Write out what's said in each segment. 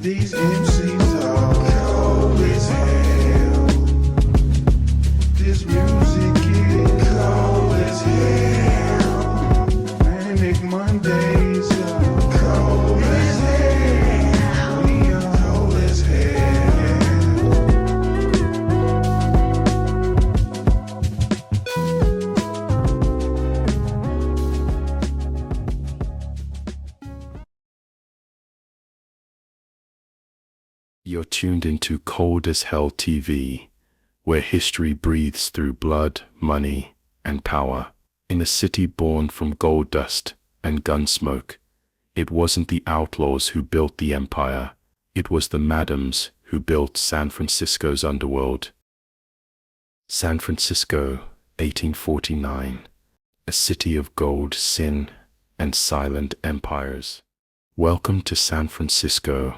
These MCs are cold as hell. This music is cold as hell. Manic Mondays are cold as hell. We are cold as hell. You're tuned into Cold as Hell TV, where history breathes through blood, money, and power. In a city born from gold dust and gun smoke, it wasn't the outlaws who built the empire, it was the madams who built San Francisco's underworld. San Francisco, 1849, a city of gold, sin, and silent empires. Welcome to San Francisco,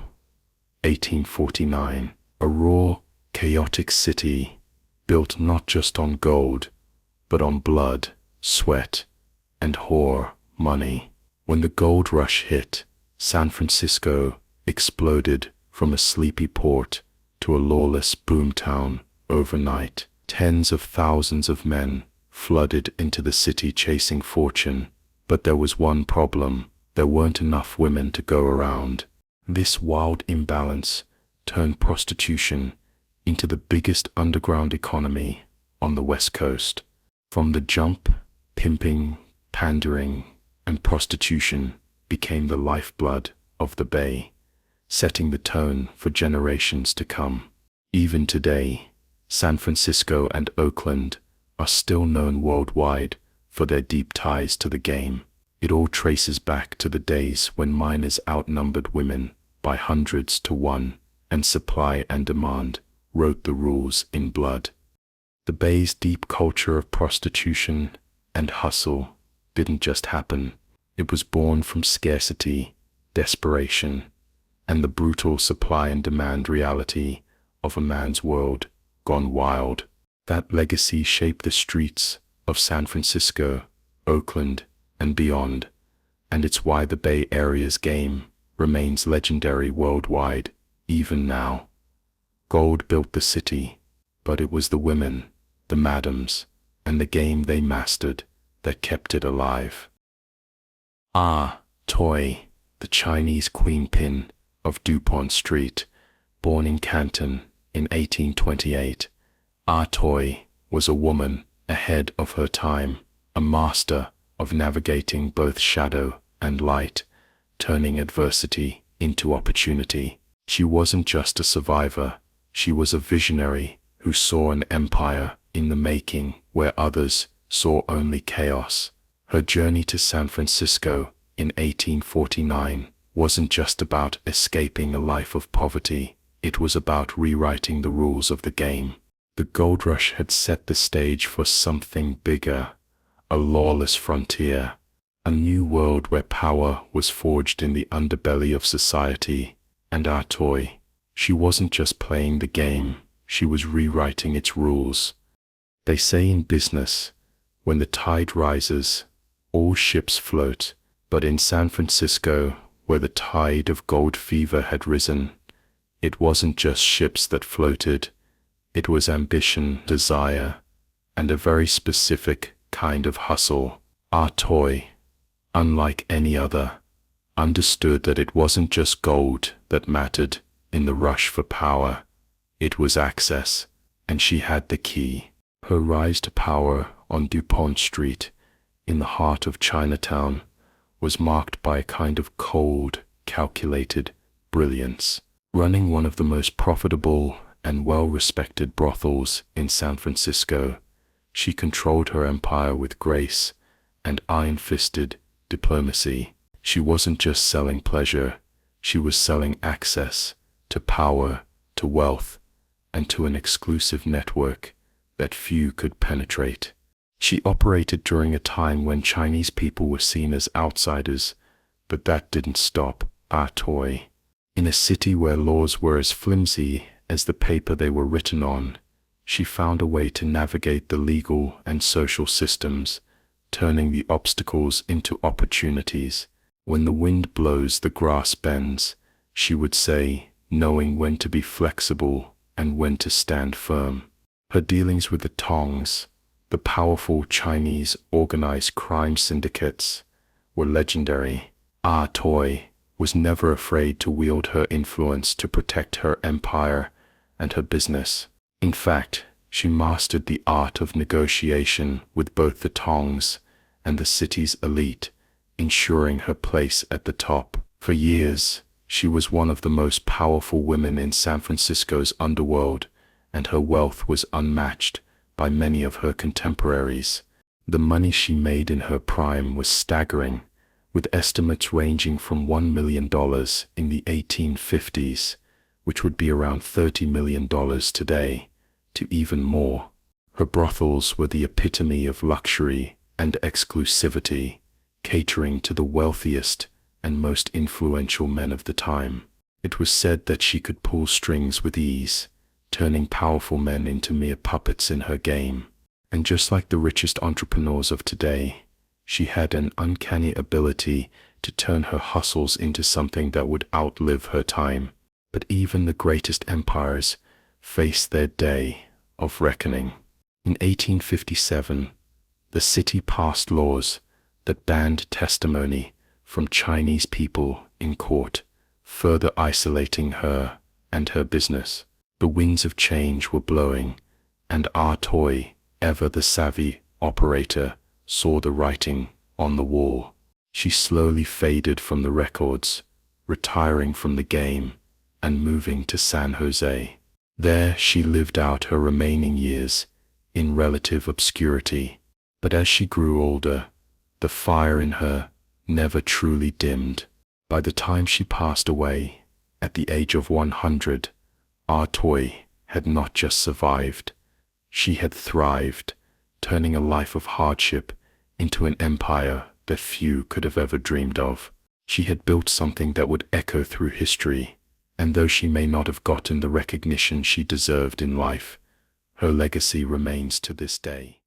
1849, a raw, chaotic city, built not just on gold, but on blood, sweat, and whore money. When the gold rush hit, San Francisco exploded from a sleepy port to a lawless boomtown overnight. Tens of thousands of men flooded into the city chasing fortune, but there was one problem: there weren't enough women to go around. This wild imbalance turned prostitution into the biggest underground economy on the West Coast. From the jump, pimping, pandering, and prostitution became the lifeblood of the Bay, setting the tone for generations to come. Even today, San Francisco and Oakland are still known worldwide for their deep ties to the game. It all traces back to the days when miners outnumbered women by hundreds to one, and supply and demand wrote the rules in blood. The Bay's deep culture of prostitution and hustle didn't just happen. It was born from scarcity, desperation, and the brutal supply and demand reality of a man's world gone wild. That legacy shaped the streets of San Francisco, Oakland, and beyond, and it's why the Bay Area's game remains legendary worldwide, even now. Gold built the city, but it was the women, the madams, and the game they mastered that kept it alive. Toy, the Chinese queen-pin of Dupont Street, born in Canton in 1828, Toy was a woman ahead of her time, a master of navigating both shadow and light, turning adversity into opportunity. She wasn't just a survivor, she was a visionary who saw an empire in the making where others saw only chaos. Her journey to San Francisco in 1849 wasn't just about escaping a life of poverty, it was about rewriting the rules of the game. The gold rush had set the stage for something bigger, a lawless frontier, a new world where power was forged in the underbelly of society. And Toy, she wasn't just playing the game, she was rewriting its rules. They say in business, when the tide rises, all ships float, but in San Francisco, where the tide of gold fever had risen, it wasn't just ships that floated, it was ambition, desire, and a very specific kind of hustle. Toy, unlike any other, understood that it wasn't just gold that mattered in the rush for power, it was access, and she had the key. Her rise to power on Dupont Street, in the heart of Chinatown, was marked by a kind of cold, calculated brilliance. Running one of the most profitable and well-respected brothels in San Francisco, she controlled her empire with grace and iron-fisted diplomacy. She wasn't just selling pleasure, she was selling access to power, to wealth, and to an exclusive network that few could penetrate. She operated during a time when Chinese people were seen as outsiders, but that didn't stop Toy. In a city where laws were as flimsy as the paper they were written on, she found a way to navigate the legal and social systems, turning the obstacles into opportunities. When the wind blows, the grass bends, she would say, knowing when to be flexible and when to stand firm. Her dealings with the Tongs, the powerful Chinese organized crime syndicates, were legendary. Ah Toy was never afraid to wield her influence to protect her empire and her business. In fact, she mastered the art of negotiation with both the Tongs and the city's elite, ensuring her place at the top. For years, she was one of the most powerful women in San Francisco's underworld, and her wealth was unmatched by many of her contemporaries. The money she made in her prime was staggering, with estimates ranging from $1 million in the 1850s, which would be around $30 million today, to even more. Her brothels were the epitome of luxury and exclusivity, catering to the wealthiest and most influential men of the time. It was said that she could pull strings with ease, turning powerful men into mere puppets in her game. And just like the richest entrepreneurs of today, she had an uncanny ability to turn her hustles into something that would outlive her time. But even the greatest empires faced their day of reckoning. In 1857, the city passed laws that banned testimony from Chinese people in court, further isolating her and her business. The winds of change were blowing, and Ah Toy, ever the savvy operator, saw the writing on the wall. She slowly faded from the records, retiring from the game and moving to San Jose. There she lived out her remaining years in relative obscurity. But as she grew older, the fire in her never truly dimmed. By the time she passed away, at the age of 100, Ah Toy had not just survived, she had thrived, turning a life of hardship into an empire that few could have ever dreamed of. She had built something that would echo through history, and though she may not have gotten the recognition she deserved in life, her legacy remains to this day.